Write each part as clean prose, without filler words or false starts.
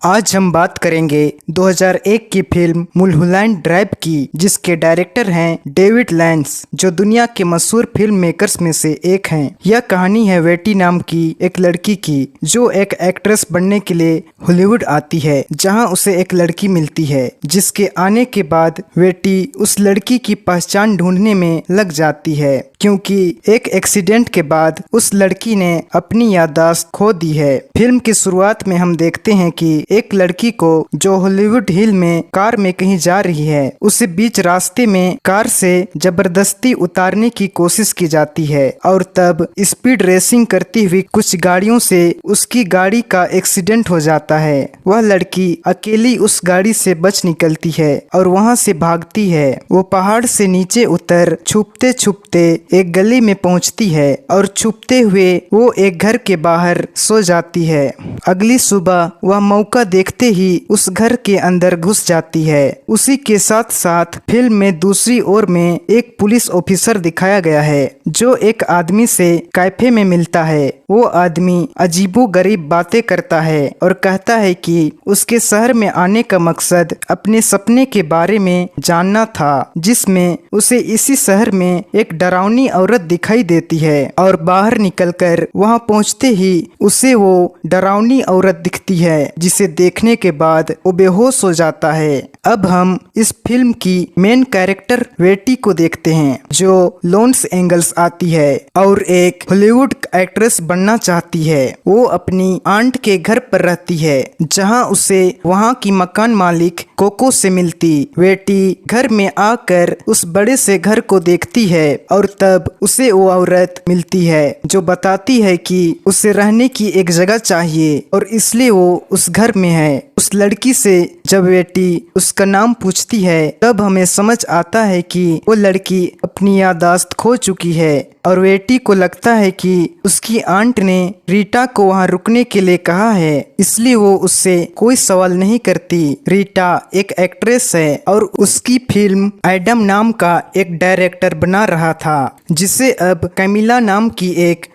आज हम बात करेंगे 2001 की फिल्म मुल्हुलैंड ड्राइव की, जिसके डायरेक्टर हैं डेविड लैंस, जो दुनिया के मशहूर फिल्म मेकर्स में से एक हैं। यह कहानी है वेटी नाम की एक लड़की की, जो एक एक्ट्रेस बनने के लिए हॉलीवुड आती है, जहां उसे एक लड़की मिलती है, जिसके आने के बाद वेटी उस लड़की की पहचान ढूंढने में लग जाती है, क्योंकि एक एक्सीडेंट के बाद उस लड़की ने अपनी याददाश्त खो दी है। फिल्म की शुरुआत में हम देखते हैं कि एक लड़की को, जो हॉलीवुड हिल में कार में कहीं जा रही है, उसे बीच रास्ते में कार से जबरदस्ती उतारने की कोशिश की जाती है और तब स्पीड रेसिंग करती हुई कुछ गाड़ियों से उसकी गाड़ी का एक्सीडेंट हो जाता है। वह लड़की अकेली उस गाड़ी से बच निकलती है और वहां से भागती है। वो पहाड़ से नीचे उतर छुपते छुपते एक गली में पहुंचती है और छुपते हुए वो एक घर के बाहर सो जाती है। अगली सुबह वह मौका देखते ही उस घर के अंदर घुस जाती है। उसी के साथ साथ फिल्म में दूसरी ओर में एक पुलिस ऑफिसर दिखाया गया है, जो एक आदमी से कैफे में मिलता है। वो आदमी अजीबोगरीब बातें करता है और कहता है कि उसके शहर में आने का मकसद अपने सपने के बारे में जानना था, जिसमें उसे इसी शहर में एक डरावनी औरत दिखाई देती है और बाहर निकलकर वहां पहुंचते ही उसे वो डरावनी औरत दिखती है, जिसे देखने के बाद वो बेहोश हो जाता है। अब हम इस फिल्म की मेन कैरेक्टर वेटी को देखते हैं, जो लॉस एंजल्स आती है और एक हॉलीवुड एक्ट्रेस बनना चाहती है। वो अपनी आंट के घर पर रहती है, जहां उसे वहां की मकान मालिक कोको से मिलती। वेटी घर में आकर उस बड़े से घर को देखती है और तब उसे वो औरत मिलती है, जो बताती है कि उसे रहने की एक जगह चाहिए और इसलिए वो उस घर में है। उस लड़की से जब वेटी उसका नाम पूछती है, तब हमें समझ आता है कि वो लड़की अपनी याददाश्त खो चुकी है और वेटी को लगता है कि उसकी आंट ने रीटा को वहां रुकने के लिए कहा है, इसलिए वो उससे कोई सवाल नहीं करती। रीटा एक एक्ट्रेस है और उसकी फिल्म एडम नाम का एक डायरेक्टर बना रहा था, जिसे अब कैमिला नाम की एक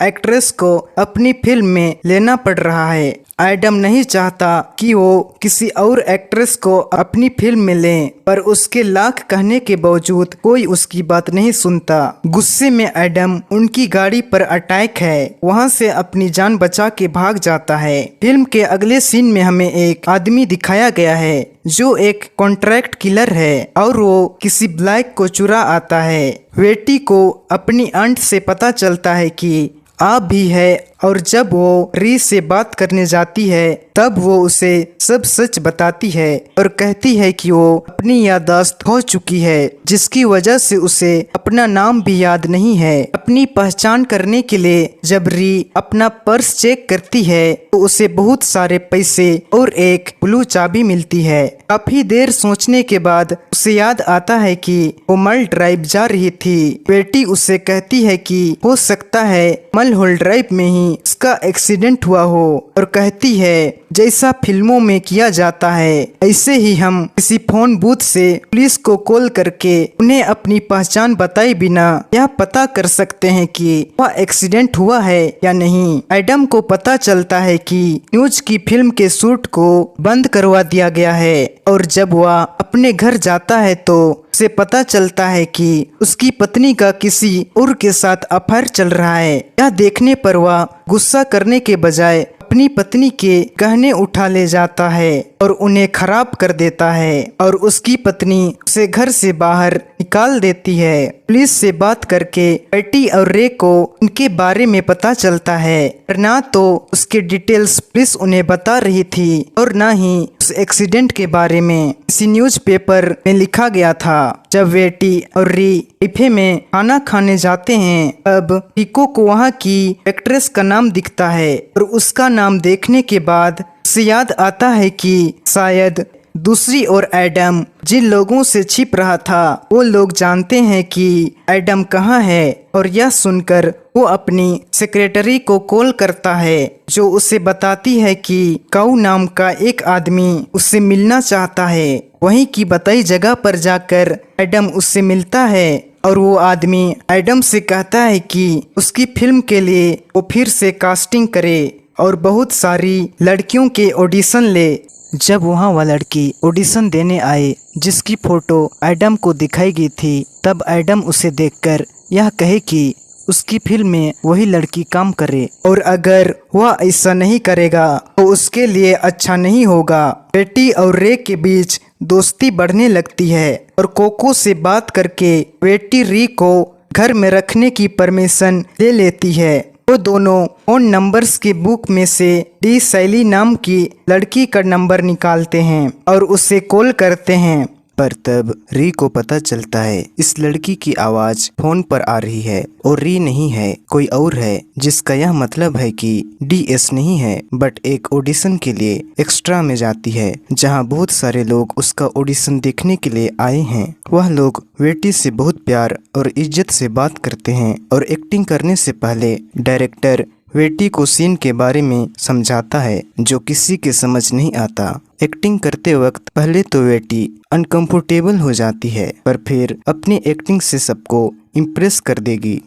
एक्ट्रेस को अपनी फिल्म में लेना पड़ रहा है। एडम नहीं चाहता कि वो किसी और एक्ट्रेस को अपनी फिल्म में ले, पर उसके लाख कहने के बावजूद कोई उसकी बात नहीं सुनता। गुस्से में एडम उनकी गाड़ी पर अटैक है, वहां से अपनी जान बचा के भाग जाता है। फिल्म के अगले सीन में हमें एक आदमी दिखाया गया है, जो एक कॉन्ट्रैक्ट किलर है और वो किसी ब्लैक को चुरा आता है। वेटी को अपनी आंट से पता चलता है कि आप भी है, और जब वो री से बात करने जाती है, तब वो उसे सब सच बताती है और कहती है कि वो अपनी याददाश्त खो चुकी है, जिसकी वजह से उसे अपना नाम भी याद नहीं है। अपनी पहचान करने के लिए जब री अपना पर्स चेक करती है, तो उसे बहुत सारे पैसे और एक ब्लू चाबी मिलती है। काफी देर सोचने के बाद उसे याद आता है कि वो मल ड्राइव जा रही थी। बेटी उससे कहती है कि हो सकता है मल होल ड्राइव में ही उसका एक्सीडेंट हुआ हो, और कहती है जैसा फिल्मों में किया जाता है, ऐसे ही हम किसी फोन बूथ से पुलिस को कॉल करके उन्हें अपनी पहचान बताए बिना यह पता कर सकते हैं कि वह एक्सीडेंट हुआ है या नहीं। एडम को पता चलता है कि न्यूज की फिल्म के शूट को बंद करवा दिया गया है, और जब वह अपने घर जाता है तो उसे पता चलता है कि उसकी पत्नी का किसी और के साथ अफेयर चल रहा है। यह देखने पर वह गुस्सा करने के बजाय अपनी पत्नी के गहने उठा ले जाता है और उन्हें खराब कर देता है, और उसकी पत्नी उसे घर से बाहर निकाल देती है। पुलिस से बात करके बेटी और रे को उनके बारे में पता चलता है, पर ना तो उसके डिटेल्स पुलिस उन्हें बता रही थी और ना ही उस एक्सीडेंट के बारे में किसी न्यूज़पेपर में लिखा गया था। जब बेटी और री कैफे में खाना खाने जाते हैं, अब टिको को वहाँ की एक्ट्रेस का नाम दिखता है, और उसका नाम देखने के बाद उसे याद आता है कि शायद दूसरी ओर एडम जिन लोगों से छिप रहा था, वो लोग जानते हैं कि एडम कहाँ है, और यह सुनकर वो अपनी सेक्रेटरी को कॉल करता है, जो उसे बताती है कि काऊ नाम का एक आदमी उससे मिलना चाहता है। वहीं की बताई जगह पर जाकर एडम उससे मिलता है और वो आदमी एडम से कहता है कि उसकी फिल्म के लिए वो फिर से कास्टिंग करे और बहुत सारी लड़कियों के ऑडिशन ले। जब वहाँ वह लड़की ऑडिशन देने आए जिसकी फोटो एडम को दिखाई गई थी, तब एडम उसे देखकर यह कहे कि उसकी फिल्म में वही लड़की काम करे और अगर वह ऐसा नहीं करेगा तो उसके लिए अच्छा नहीं होगा। बेटी और रे के बीच दोस्ती बढ़ने लगती है और कोको से बात करके बेटी री को घर में रखने की परमिशन ले लेती है। वो दोनों फोन नंबर्स की बुक में से डी शैली नाम की लड़की का नंबर निकालते हैं और उसे कॉल करते हैं। पर तब री को पता चलता है इस लड़की की आवाज फोन पर आ रही है और री नहीं है, कोई और है, जिसका यह मतलब है कि DS नहीं है बट एक ऑडिशन के लिए एक्स्ट्रा में जाती है जहां बहुत सारे लोग उसका ऑडिशन देखने के लिए आए हैं। वह लोग बेटी से बहुत प्यार और इज्जत से बात करते हैं और एक्टिंग करने से पहले डायरेक्टर बेटी को सीन के बारे में समझाता है जो किसी के समझ नहीं आता। एक्टिंग करते वक्त पहले तो बेटी अनकंफर्टेबल हो जाती है पर फिर अपनी एक्टिंग से सबको इम्प्रेस कर देगी।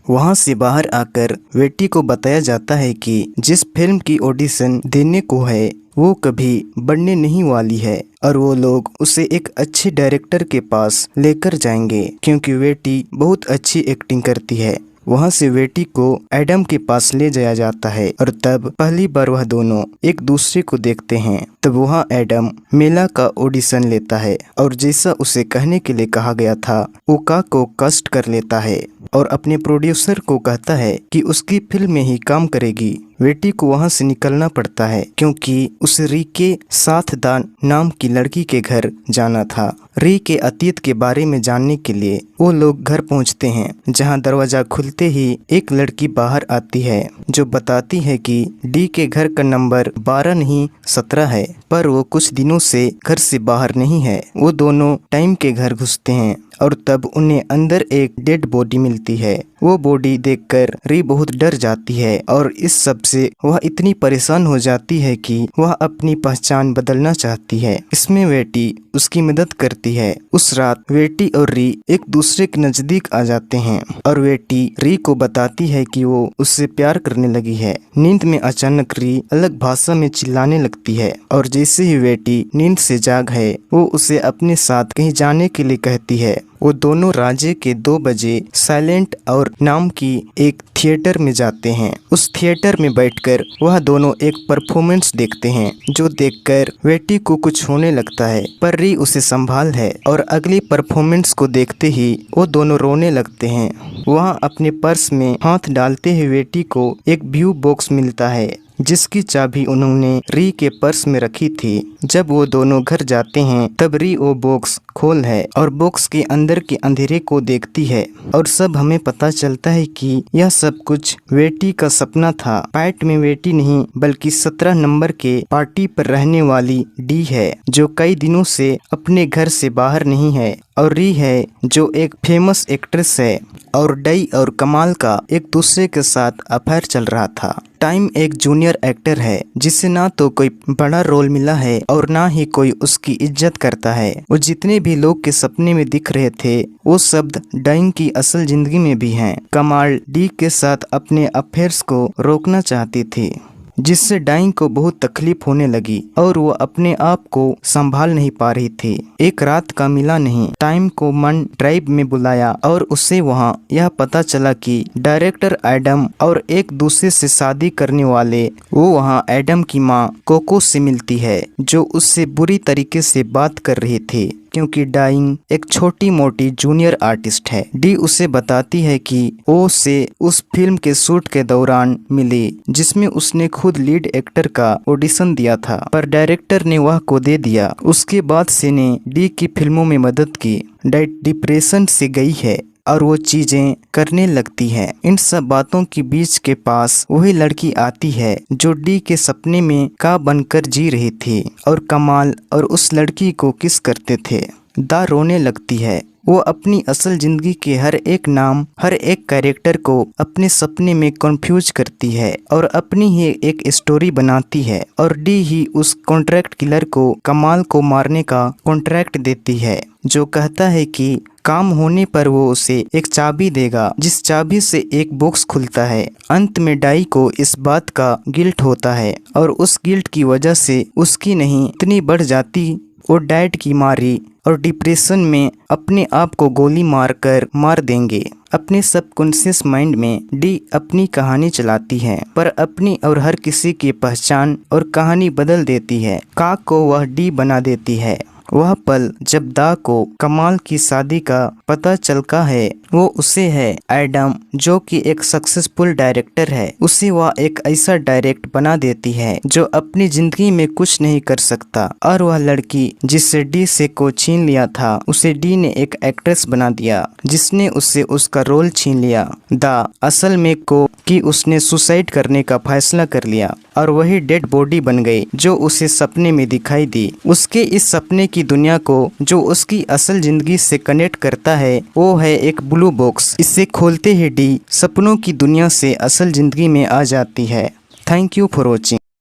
वहां से बाहर आकर बेटी को बताया जाता है कि जिस फिल्म की ऑडिशन देने को है वो कभी बनने नहीं वाली है और वो लोग उसे एक अच्छे डायरेक्टर के पास लेकर जाएंगे क्योंकि बेटी बहुत अच्छी एक्टिंग करती है। वहां से बेटी को एडम के पास ले जाया जाता है और तब पहली बार वह दोनों एक दूसरे को देखते हैं। तब वहां एडम मेला का ऑडिशन लेता है और जैसा उसे कहने के लिए कहा गया था ओका को कास्ट कर लेता है और अपने प्रोड्यूसर को कहता है कि उसकी फिल्म में ही काम करेगी। बेटी को वहां से निकलना पड़ता है क्योंकि उसे री के साथ दान नाम की लड़की के घर जाना था। री के अतीत के बारे में जानने के लिए वो लोग घर पहुंचते हैं जहां दरवाजा खुलते ही एक लड़की बाहर आती है जो बताती है कि डी के घर का नंबर 12 नहीं 17 है पर वो कुछ दिनों से घर से बाहर नहीं है। वो दोनों टाइम के घर घुसते हैं और तब उन्हें अंदर एक डेड बॉडी मिलती है। वो बॉडी देखकर री बहुत डर जाती है और इस सब से वह इतनी परेशान हो जाती है कि वह अपनी पहचान बदलना चाहती है। इसमें बेटी उसकी मदद करती है। उस रात बेटी और री एक दूसरे के नजदीक आ जाते हैं और बेटी री को बताती है कि वो उससे प्यार करने लगी है। नींद में अचानक री अलग भाषा में चिल्लाने लगती है और जैसे ही बेटी नींद से जाग है वो उसे अपने साथ कहीं जाने के लिए कहती है। वो दोनों राज्य के 2 बजे साइलेंट और नाम की एक थिएटर में जाते हैं। उस थिएटर में बैठकर वह दोनों एक परफॉर्मेंस देखते हैं जो देखकर बेटी को कुछ होने लगता है पर री उसे संभाल है और अगली परफॉर्मेंस को देखते ही वो दोनों रोने लगते हैं। वहाँ अपने पर्स में हाथ डालते हुए बेटी को एक व्यू बॉक्स मिलता है जिसकी चाबी उन्होंने री के पर्स में रखी थी। जब वो दोनों घर जाते हैं तब री वो बॉक्स खोल है और बॉक्स के अंदर के अंधेरे को देखती है और सब हमें पता चलता है कि यह सब कुछ बेटी का सपना था। फाइट में बेटी नहीं बल्कि 17 नंबर के पार्टी पर रहने वाली डी है जो कई दिनों से अपने घर से बाहर नहीं है और री है जो एक फेमस एक्ट्रेस है और डई और कमाल का एक दूसरे के साथ अफेयर चल रहा था। टाइम एक जूनियर एक्टर है जिसे ना तो कोई बड़ा रोल मिला है और ना ही कोई उसकी इज्जत करता है। वो जितने भी लोग के सपने में दिख रहे थे वो शब्द डाइंग की असल जिंदगी में भी हैं। कमाल डी के साथ अपने अफेयर्स को रोकना चाहती थी जिससे डाइंग को बहुत तकलीफ होने लगी और वो अपने आप को संभाल नहीं पा रही थी। एक रात का मिला नहीं टाइम को मन ड्राइव में बुलाया और उससे वहाँ यह पता चला कि डायरेक्टर एडम और एक दूसरे से शादी करने वाले वो वहाँ एडम की माँ कोको से मिलती है जो उससे बुरी तरीके से बात कर रही थी क्योंकि डाइंग एक छोटी मोटी जूनियर आर्टिस्ट है। डी उसे बताती है कि वो से उस फिल्म के शूट के दौरान मिली जिसमें उसने खुद लीड एक्टर का ऑडिशन दिया था पर डायरेक्टर ने वह को दे दिया। उसके बाद से ने डी की फिल्मों में मदद की। डिप्रेशन से गई है और वो चीजें करने लगती है। इन सब बातों के बीच के पास वही लड़की आती है जो डी के सपने में का बनकर जी रही थी और कमाल और उस लड़की को किस करते थे। दा रोने लगती है। वो अपनी असल जिंदगी के हर एक नाम, हर एक कैरेक्टर को अपने सपने में कंफ्यूज करती है और अपनी ही एक स्टोरी बनाती है। और डी ही उस कॉन्ट्रैक्ट किलर को कमाल को मारने का कॉन्ट्रैक्ट देती है, जो कहता है कि काम होने पर वो उसे एक चाबी देगा, जिस चाबी से एक बॉक्स खुलता है। अंत में डाई को इस बात का गिल्ट होता है और उस गिल्ट की वजह से उसकी नहीं इतनी बढ़ जाती, वो डैड की मारी और डिप्रेशन में अपने आप को गोली मार देंगे। अपने सबकॉन्शियस माइंड में डी अपनी कहानी चलाती है, पर अपनी और हर किसी की पहचान और कहानी बदल देती है। का को वह डी बना देती है। वह पल जब दा को कमाल की शादी का पता चलता है, वो उसे है एडम, जो कि एक सक्सेसफुल डायरेक्टर है, उसे वह एक ऐसा डायरेक्ट बना देती है जो अपनी जिंदगी में कुछ नहीं कर सकता। और वह लड़की जिससे डी से को छीन लिया था, उसे डी ने एक एक्ट्रेस बना दिया, जिसने उससे उसका रोल छीन लिया। दा असल में को कि उसने सुसाइड करने का फैसला कर लिया और वही डेड बॉडी बन गई जो उसे सपने में दिखाई दी। उसके इस सपने की दुनिया को जो उसकी असल जिंदगी से कनेक्ट करता है, वो है एक ब्लू बॉक्स। इसे खोलते ही डी सपनों की दुनिया से असल जिंदगी में आ जाती है। Thank you for watching.